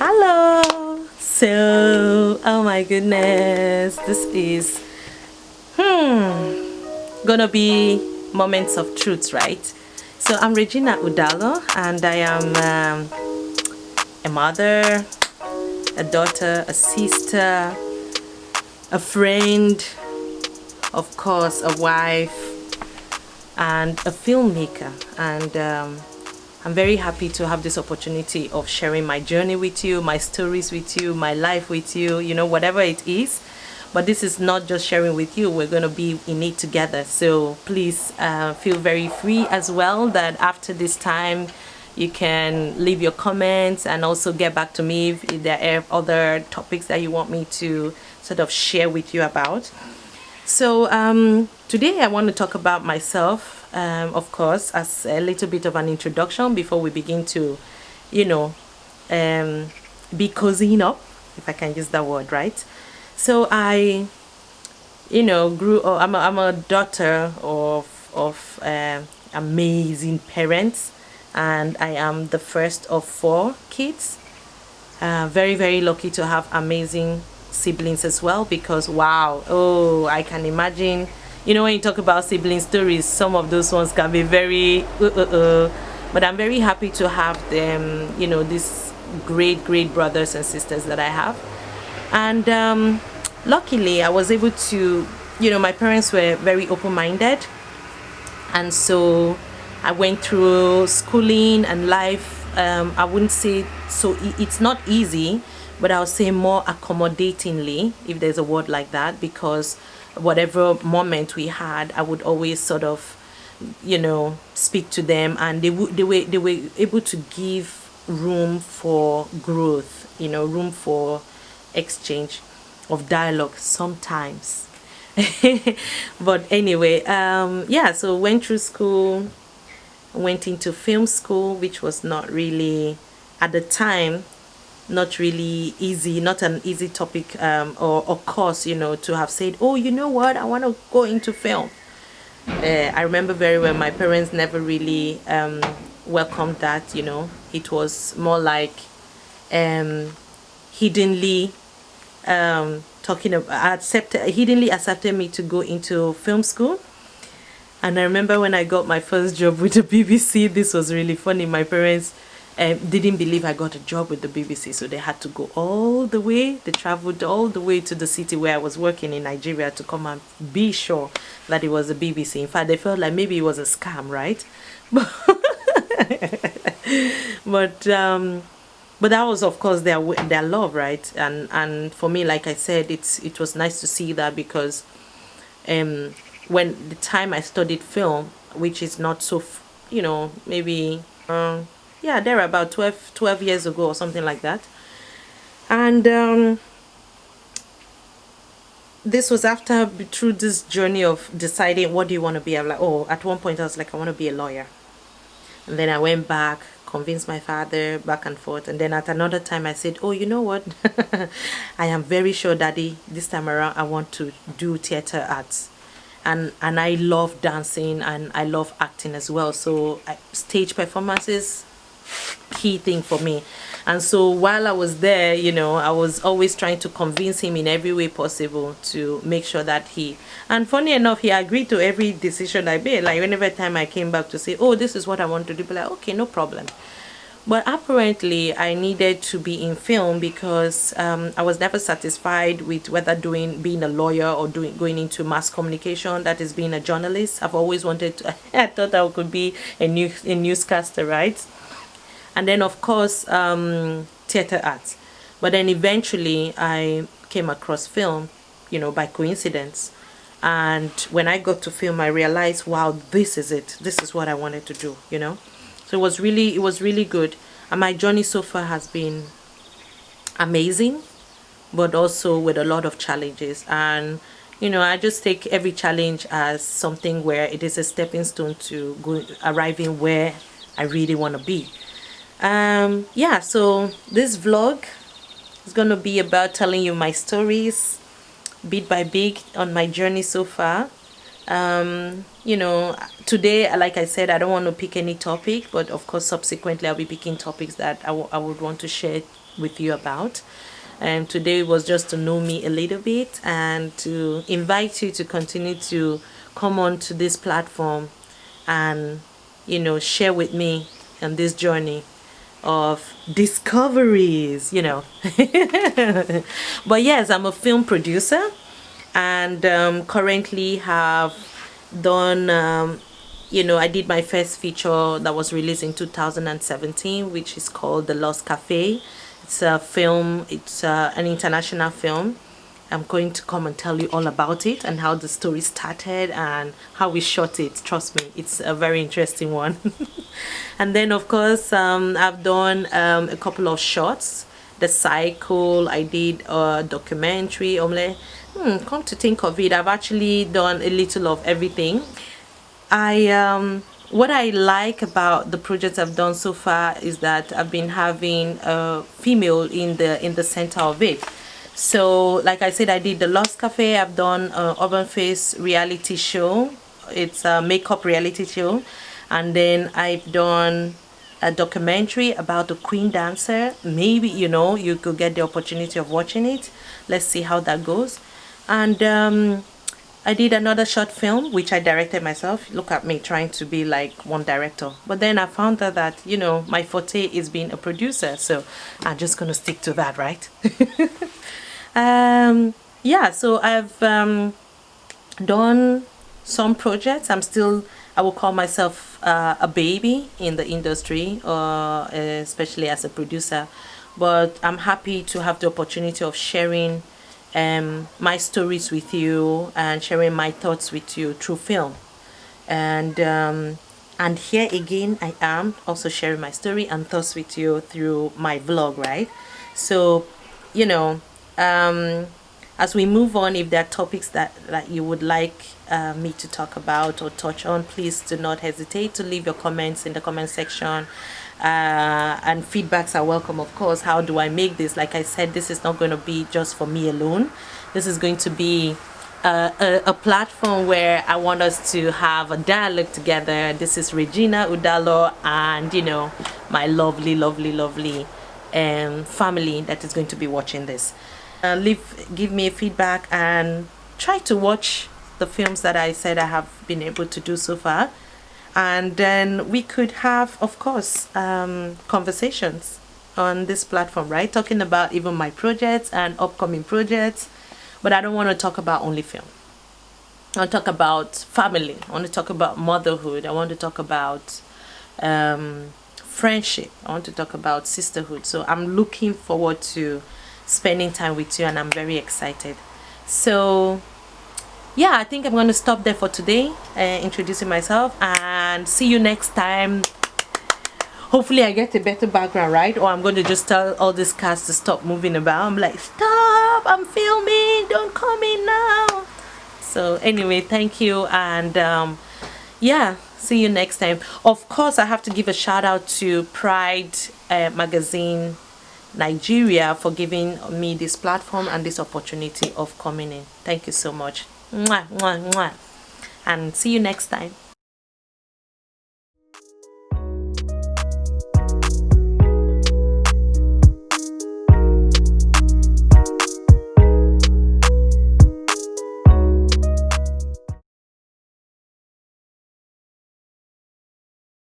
Hello. So, oh my goodness, this is gonna be moments of truth, right? So I'm Regina Udalor, and I am a mother, a daughter, a sister, a friend, of course, a wife, and a filmmaker. And I'm very happy to have this opportunity of sharing my journey with you, my stories with you, my life with you, whatever it is. But this is not just sharing with you, we're going to be in it together. So please feel very free as well that after this time, you can leave your comments and also get back to me if there are other topics that you want me to sort of share with you about. So today I want to talk about myself, of course, as a little bit of an introduction before we begin to, you know, be cozying up, if I can use that word, right? So I, grew up. I'm a daughter of amazing parents, and I am the first of 4 kids. Very, very lucky to have amazing siblings as well, because wow, oh, I can imagine, when you talk about sibling stories, some of those ones can be very but I'm very happy to have them, these great brothers and sisters that I have. And luckily I was able to, my parents were very open-minded, and so I went through schooling and life. I wouldn't say so, it's not easy, but I'll say more accommodatingly, if there's a word like that, because whatever moment we had, I would always sort of, speak to them, and they were able to give room for growth, room for exchange of dialogue sometimes. But anyway, yeah, so went through school, went into film school, which was not really, at the time, not really easy, not an easy topic, or course, to have said, oh, you know what, I want to go into film. I remember very well, my parents never really welcomed that. It was more like hiddenly talking about, hiddenly accepted me to go into film school. And I remember when I got my first job with the BBC, this was really funny. My parents didn't believe I got a job with the BBC, so they had to go all the way. They traveled all the way to the city where I was working in Nigeria to come and be sure that it was the BBC. In fact, they felt like maybe it was a scam, right? But that was, of course, their love, right? And for me, like I said, it was nice to see that, because when the time I studied film, which is not so, maybe, yeah, there about 12 years ago or something like that. And this was after, through this journey of deciding what do you want to be. I'm like, oh, at one point I was like, I want to be a lawyer. And then I went back, convinced my father, back and forth. And then at another time I said, oh, you know what? I am very sure, Daddy, this time around I want to do theater arts. And I love dancing and I love acting as well. So stage performances, key thing for me. And so while I was there, I was always trying to convince him in every way possible to make sure that and funny enough, he agreed to every decision I made. Like whenever time I came back to say, oh, this is what I want to do, be like, okay, no problem. But apparently I needed to be in film, because I was never satisfied with whether being a lawyer or going into mass communication, that is being a journalist. I've always wanted to, I thought I could be a newscaster, right? And then of course theater arts. But then eventually I came across film, by coincidence. And when I got to film, I realized, wow, this is it. This is what I wanted to do, So it was really good. And my journey so far has been amazing, but also with a lot of challenges. And I just take every challenge as something where it is a stepping stone to arriving where I really want to be. Yeah, so this vlog is going to be about telling you my stories bit by bit on my journey so far. Today, like I said, I don't want to pick any topic, but of course subsequently I'll be picking topics that I would want to share with you about. And today was just to know me a little bit and to invite you to continue to come on to this platform and, you know, share with me on this journey of discoveries, you know. But yes, I'm a film producer and currently have done you know, I did my first feature that was released in 2017, which is called The Lost Cafe. It's a film, it's an international film. I'm going to come and tell you all about it and how the story started and how we shot it. Trust me, it's a very interesting one. And then of course I've done a couple of shorts. The Cycle, I did a documentary. Come to think of it, I've actually done a little of everything. What I like about the projects I've done so far is that I've been having a female in the center of it. So like I said, I did The Lost Cafe. I've done a Urban Face reality show. It's a makeup reality show. And then I've done a documentary about the Queen Dancer. Maybe, you know, you could get the opportunity of watching it. Let's see how that goes. And I did another short film which I directed myself. Look at me trying to be like one director. But then I found out that, you know, my forte is being a producer. So I'm just going to stick to that, right? Yeah, so I've done some projects. I will call myself a baby in the industry, especially as a producer. But I'm happy to have the opportunity of sharing my stories with you and sharing my thoughts with you through film. And here again I am also sharing my story and thoughts with you through my vlog, right? So, you know, as we move on, if there are topics that you would like me to talk about or touch on, please do not hesitate to leave your comments in the comment section. And feedbacks are welcome, of course. How do I make this? Like I said, this is not going to be just for me alone. This is going to be a platform where I want us to have a dialogue together. This is Regina Udalor and, you know, my lovely family that is going to be watching this. Give me a feedback and try to watch the films that I said I have been able to do so far. And then we could have, of course, conversations on this platform, right? Talking about even my projects and upcoming projects. But I don't want to talk about only film. I want to talk about family. I want to talk about motherhood. I want to talk about friendship. I want to talk about sisterhood. So I'm looking forward to spending time with you and I'm very excited. So yeah, I think I'm going to stop there for today, introducing myself, and see you next time. Hopefully I get a better background, right? Or I'm going to just tell all these cats to stop moving about. I'm like, stop, I'm filming, don't come in now. So anyway, thank you, and yeah, see you next time. Of course, I have to give a shout out to Pride Magazine Nigeria for giving me this platform and this opportunity of coming in. Thank you so much. Mwah, mwah, mwah. And see you next time.